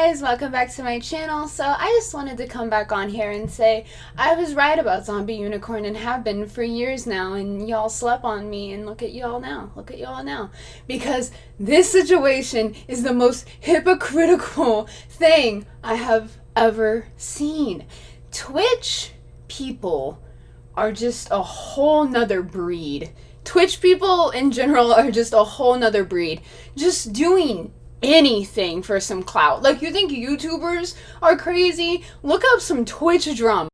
guys, welcome back to my channel. So I just wanted to come back on here and say I was right about Zombie Unicorn and have been for years now, and y'all slept on me, and look at y'all now. Because this situation is the most hypocritical thing I have ever seen. Twitch people are just a whole nother breed. Twitch people in general are just a whole nother breed. Just doing anything for some clout. Like, you think YouTubers are crazy? Look up some Twitch drama.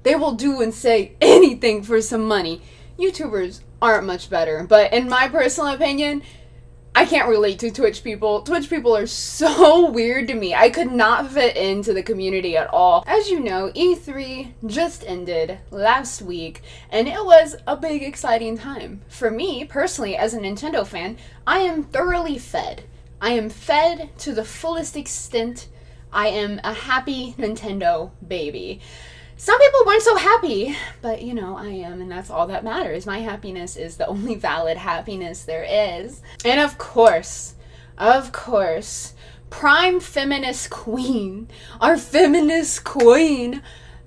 They will do and say anything for some money. YouTubers aren't much better, but in my personal opinion, I can't relate to Twitch people. Twitch people are so weird to me. I could not fit into the community at all. As you know, E3 just ended last week, and it was a big, exciting time. For me, personally, as a Nintendo fan, I am thoroughly fed. I am fed to the fullest extent. I am a happy Nintendo baby. Some people weren't so happy, but you know, I am, and that's all that matters. My happiness is the only valid happiness there is. And of course, prime feminist queen, our feminist queen,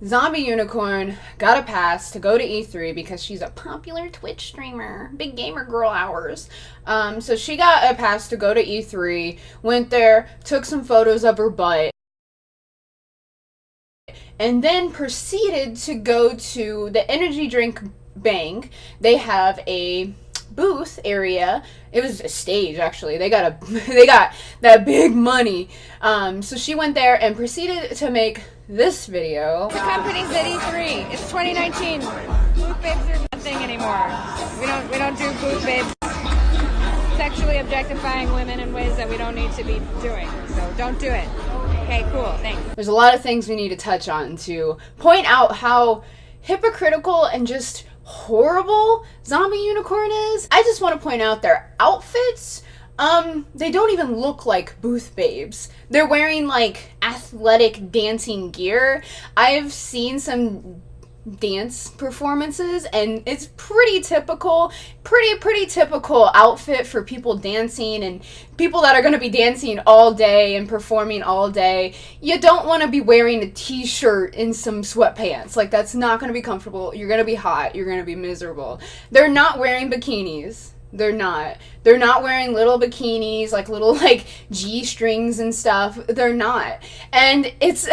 Zombie Unicorn, got a pass to go to E3 because she's a popular Twitch streamer, big gamer girl hours. So she got a pass to go to E3, went there, took some photos of her butt, and then proceeded to go to the energy drink bank. They have a booth area. It was a stage, actually. They got that big money. So she went there and proceeded to make this video. The company's at E3. It's 2019. Booth babes are nothing anymore. We don't do booth babes. Sexually objectifying women in ways that we don't need to be doing. So don't do it. Okay, cool, thanks. There's a lot of things we need to touch on to point out how hypocritical and just horrible Zombie Unicorn is. I just want to point out their outfits. They don't even look like booth babes. They're wearing like athletic dancing gear. I've seen some dance performances, and it's pretty typical outfit for people dancing and people that are going to be dancing all day and performing all day. You don't want to be wearing a t-shirt and some sweatpants. Like, that's not going to be comfortable. You're going to be hot. You're going to be miserable. They're not wearing bikinis. They're not wearing little bikinis, like little like G-strings and stuff. They're not. And it's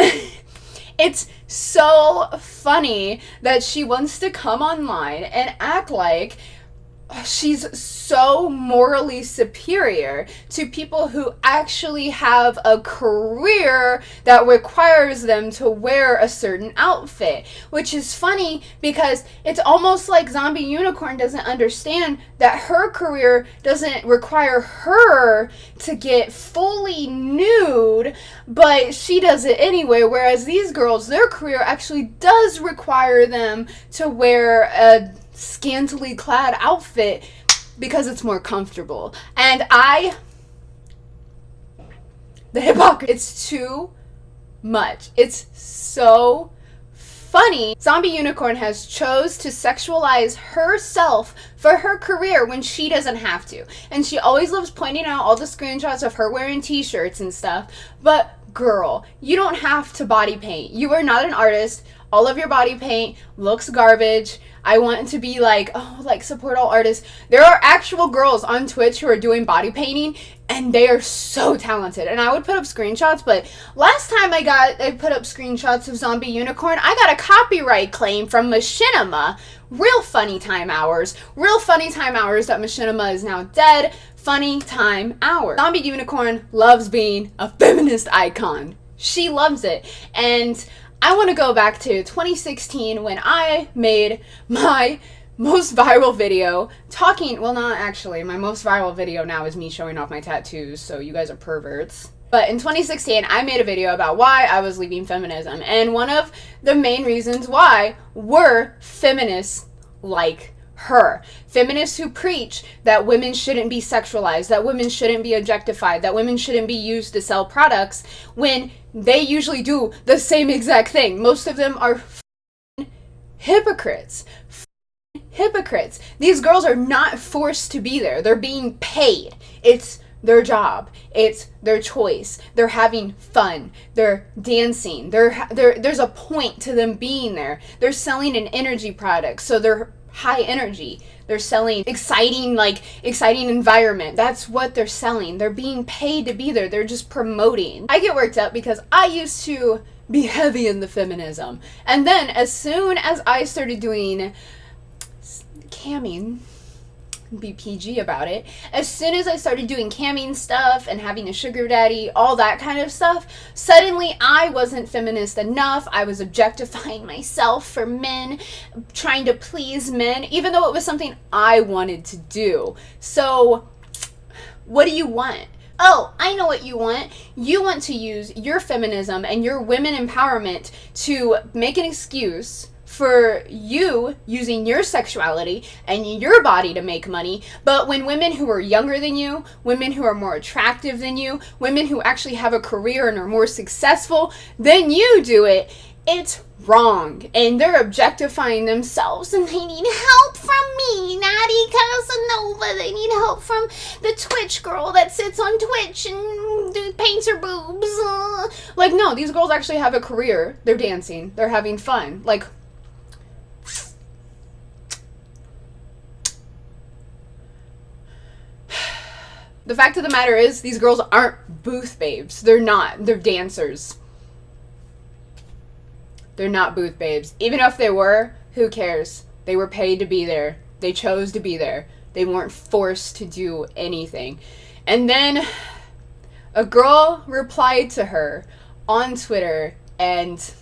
it's so funny that she wants to come online and act like she's so morally superior to people who actually have a career that requires them to wear a certain outfit. Which is funny because it's almost like Zombie Unicorn doesn't understand that her career doesn't require her to get fully nude, but she does it anyway, whereas these girls, their career actually does require them to wear a scantily clad outfit because it's more comfortable. And the hypocrisy, it's too much. It's so funny. Zombie Unicorn has chose to sexualize herself for her career when she doesn't have to. And she always loves pointing out all the screenshots of her wearing t-shirts and stuff. But girl, you don't have to body paint. You are not an artist. All of your body paint looks garbage. I want to be like, oh, like, support all artists. There are actual girls on Twitch who are doing body painting, and they are so talented. And I would put up screenshots, but last time I put up screenshots of Zombie Unicorn, I got a copyright claim from Machinima. Real funny time hours that Machinima is now dead. Funny time hours. Zombie Unicorn loves being a feminist icon. She loves it. And I want to go back to 2016 when I made my most viral video my most viral video now is me showing off my tattoos, so you guys are perverts. But in 2016, I made a video about why I was leaving feminism, and one of the main reasons why were feminists like her. Feminists who preach that women shouldn't be sexualized, that women shouldn't be objectified, that women shouldn't be used to sell products, when they usually do the same exact thing. Most of them are hypocrites. Hypocrites. These girls are not forced to be there. They're being paid. It's their job. It's their choice. They're having fun. They're dancing. There's a point to them being there. They're selling an energy product, so they're high energy. They're selling exciting environment. That's what they're selling. They're being paid to be there. They're just promoting. I get worked up because I used to be heavy in the feminism. And then as soon as I started doing camming, be PG about it, as soon as I started doing camming stuff and having a sugar daddy, all that kind of stuff, suddenly I wasn't feminist enough. I was objectifying myself for men, trying to please men, even though it was something I wanted to do. So what do you want? Oh, I know what you want. You want to use your feminism and your women empowerment to make an excuse for you using your sexuality and your body to make money. But when women who are younger than you, women who are more attractive than you, women who actually have a career and are more successful than you do it, it's wrong. And they're objectifying themselves and they need help from me, Natty Casanova. They need help from the Twitch girl that sits on Twitch and paints her boobs. Like, no, these girls actually have a career. They're dancing. They're having fun. Like, the fact of the matter is, these girls aren't booth babes. They're not. They're dancers. They're not booth babes. Even if they were, who cares? They were paid to be there. They chose to be there. They weren't forced to do anything. And then a girl replied to her on Twitter, and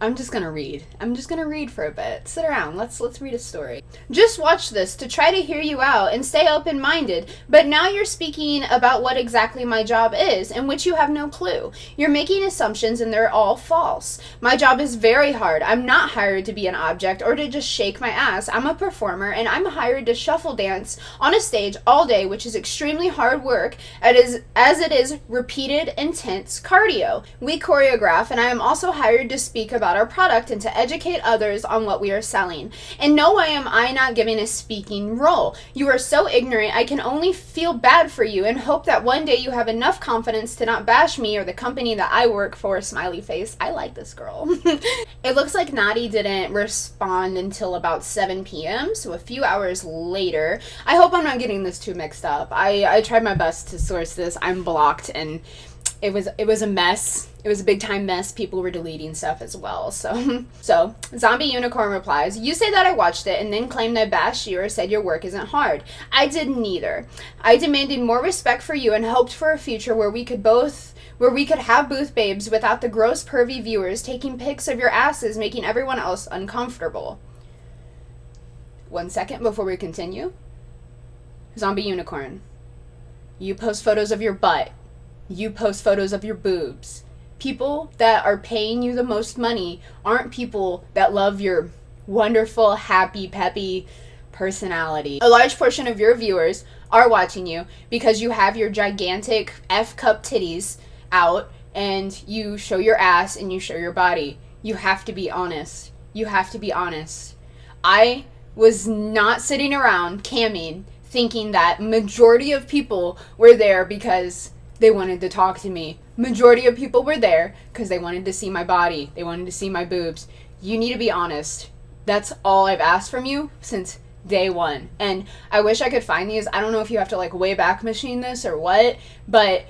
I'm just gonna read. I'm just gonna read for a bit. Sit around. Let's read a story. Just watch this to try to hear you out and stay open-minded, but now you're speaking about what exactly my job is, in which you have no clue. You're making assumptions and they're all false. My job is very hard. I'm not hired to be an object or to just shake my ass. I'm a performer and I'm hired to shuffle dance on a stage all day, which is extremely hard work as it is repeated, intense cardio. We choreograph, and I am also hired to speak about our product and to educate others on what we are selling. In no way am I not given a speaking role. You are so ignorant, I can only feel bad for you and hope that one day you have enough confidence to not bash me or the company that I work for. Smiley face. I like this girl. It looks like Nadi didn't respond until about 7 p.m., so a few hours later. I hope I'm not getting this too mixed up. I tried my best to source this. I'm blocked, and it was a mess. It was a big time mess. People were deleting stuff as well. So Zombie Unicorn replies, you say that I watched it and then claimed I bashed you or said your work isn't hard. I did neither. I demanded more respect for you and hoped for a future where we could have booth babes without the gross pervy viewers taking pics of your asses, making everyone else uncomfortable. 1 second before we continue. Zombie Unicorn, you post photos of your butt. You post photos of your boobs. People that are paying you the most money aren't people that love your wonderful, happy, peppy personality. A large portion of your viewers are watching you because you have your gigantic F-cup titties out and you show your ass and you show your body. You have to be honest. You have to be honest. I was not sitting around camming thinking that majority of people were there because they wanted to talk to me. Majority of people were there because they wanted to see my body. They wanted to see my boobs. You need to be honest. That's all I've asked from you since day one. And I wish I could find these. I don't know if you have to like way back machine this or what, but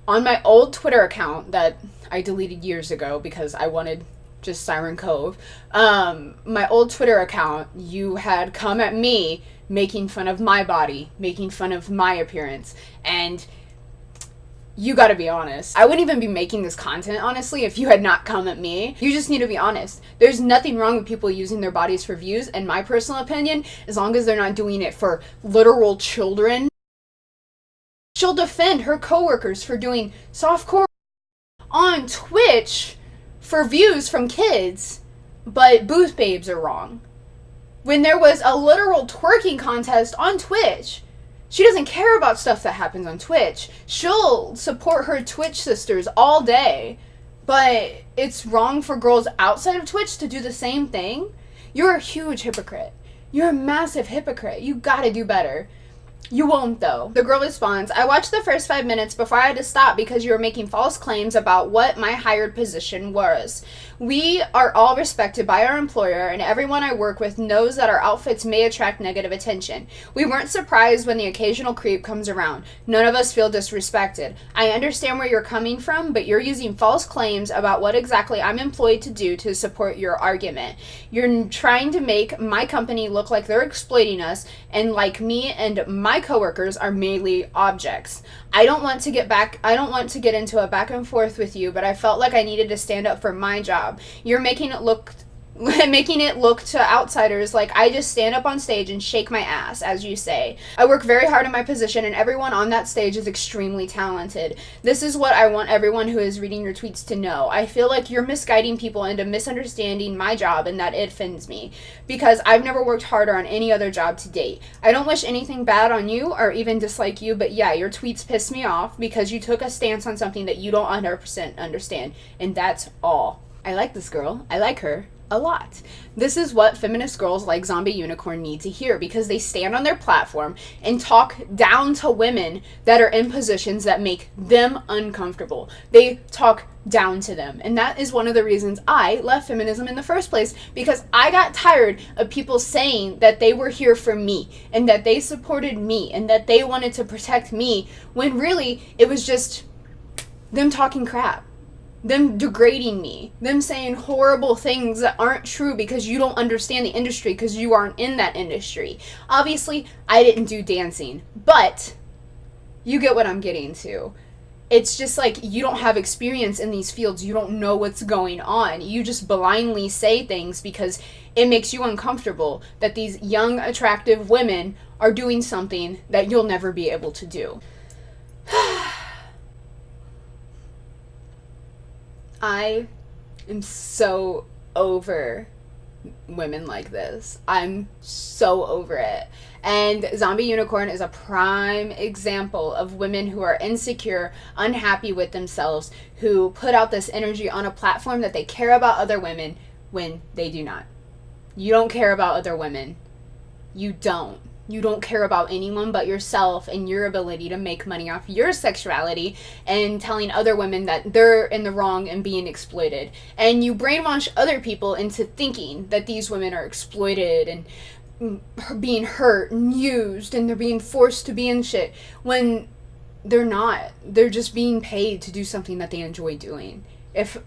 on my old Twitter account that I deleted years ago because I wanted just Syren Cove, my old Twitter account, you had come at me making fun of my body, making fun of my appearance, and you gotta be honest. I wouldn't even be making this content, honestly, if you had not come at me. You just need to be honest. There's nothing wrong with people using their bodies for views, in my personal opinion, as long as they're not doing it for literal children. She'll defend her coworkers for doing softcore on Twitch for views from kids, but booth babes are wrong. When there was a literal twerking contest on Twitch, she doesn't care about stuff that happens on Twitch. She'll support her Twitch sisters all day. But it's wrong for girls outside of Twitch to do the same thing? You're a huge hypocrite. You're a massive hypocrite. You gotta do better. You won't, though. The girl responds, I watched the first 5 minutes before I had to stop because you were making false claims about what my hired position was. We are all respected by our employer, and everyone I work with knows that our outfits may attract negative attention. We weren't surprised when the occasional creep comes around. None of us feel disrespected. I understand where you're coming from, but you're using false claims about what exactly I'm employed to do to support your argument. You're trying to make my company look like they're exploiting us, and like me and my coworkers are merely objects. I don't want to get into a back and forth with you, but I felt like I needed to stand up for my job. You're making it look to outsiders like I just stand up on stage and shake my ass, as you say. I work very hard in my position, and everyone on that stage is extremely talented. This is what I want everyone who is reading your tweets to know. I feel like you're misguiding people into misunderstanding my job, and that it offends me, because I've never worked harder on any other job to date. I don't wish anything bad on you or even dislike you, but yeah, your tweets piss me off because you took a stance on something that you don't 100% understand, and that's all. I like this girl. I like her a lot. This is what feminist girls like Zombie Unicorn need to hear, because they stand on their platform and talk down to women that are in positions that make them uncomfortable. They talk down to them. And that is one of the reasons I left feminism in the first place, because I got tired of people saying that they were here for me and that they supported me and that they wanted to protect me, when really it was just them talking crap. Them degrading me, them saying horrible things that aren't true because you don't understand the industry, because you aren't in that industry. Obviously, I didn't do dancing, but you get what I'm getting to. It's just like, you don't have experience in these fields. You don't know what's going on. You just blindly say things because it makes you uncomfortable that these young, attractive women are doing something that you'll never be able to do. I am so over women like this. I'm so over it. And Zombie Unicorn is a prime example of women who are insecure, unhappy with themselves, who put out this energy on a platform that they care about other women when they do not. You don't care about other women. You don't. You don't care about anyone but yourself and your ability to make money off your sexuality, and telling other women that they're in the wrong and being exploited. And you brainwash other people into thinking that these women are exploited and being hurt and used, and they're being forced to be in shit, when they're not. They're just being paid to do something that they enjoy doing. If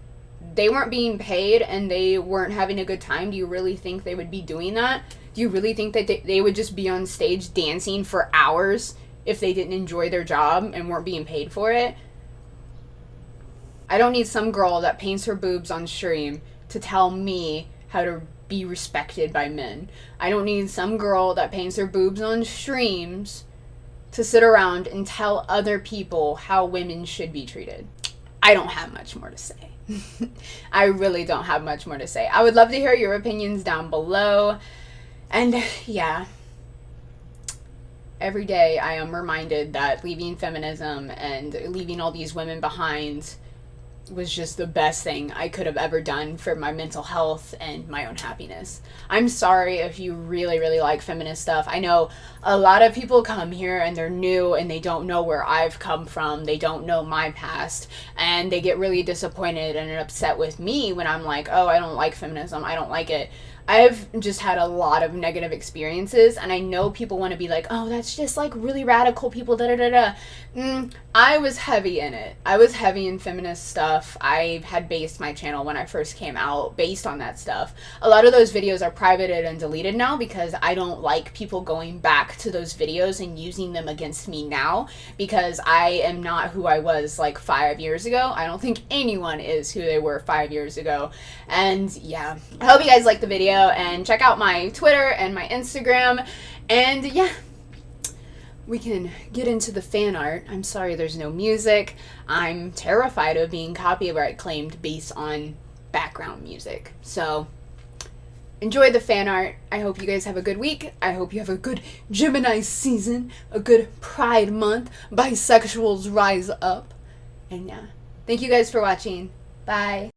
they weren't being paid and they weren't having a good time, do you really think they would be doing that? Do you really think that they would just be on stage dancing for hours if they didn't enjoy their job and weren't being paid for it? I don't need some girl that paints her boobs on stream to tell me how to be respected by men. I don't need some girl that paints her boobs on streams to sit around and tell other people how women should be treated. I don't have much more to say. I really don't have much more to say. I would love to hear your opinions down below. And yeah, every day I am reminded that leaving feminism and leaving all these women behind was just the best thing I could have ever done for my mental health and my own happiness. I'm sorry if you really, really like feminist stuff. I know a lot of people come here and they're new and they don't know where I've come from. They don't know my past, and they get really disappointed and upset with me when I'm like, oh, I don't like feminism. I don't like it. I've just had a lot of negative experiences, and I know people want to be like, oh, that's just like really radical people, da-da-da-da. I was heavy in it. I was heavy in feminist stuff. I had based my channel when I first came out based on that stuff. A lot of those videos are privated and deleted now because I don't like people going back to those videos and using them against me now, because I am not who I was like 5 years ago. I don't think anyone is who they were 5 years ago. And yeah, I hope you guys liked the video, and check out my Twitter and my Instagram. And yeah, we can get into the fan art. I'm sorry there's no music. I'm terrified of being copyright claimed based on background music. So enjoy the fan art. I hope you guys have a good week. I hope you have a good Gemini season, a good Pride month. Bisexuals rise up. And yeah, thank you guys for watching. Bye.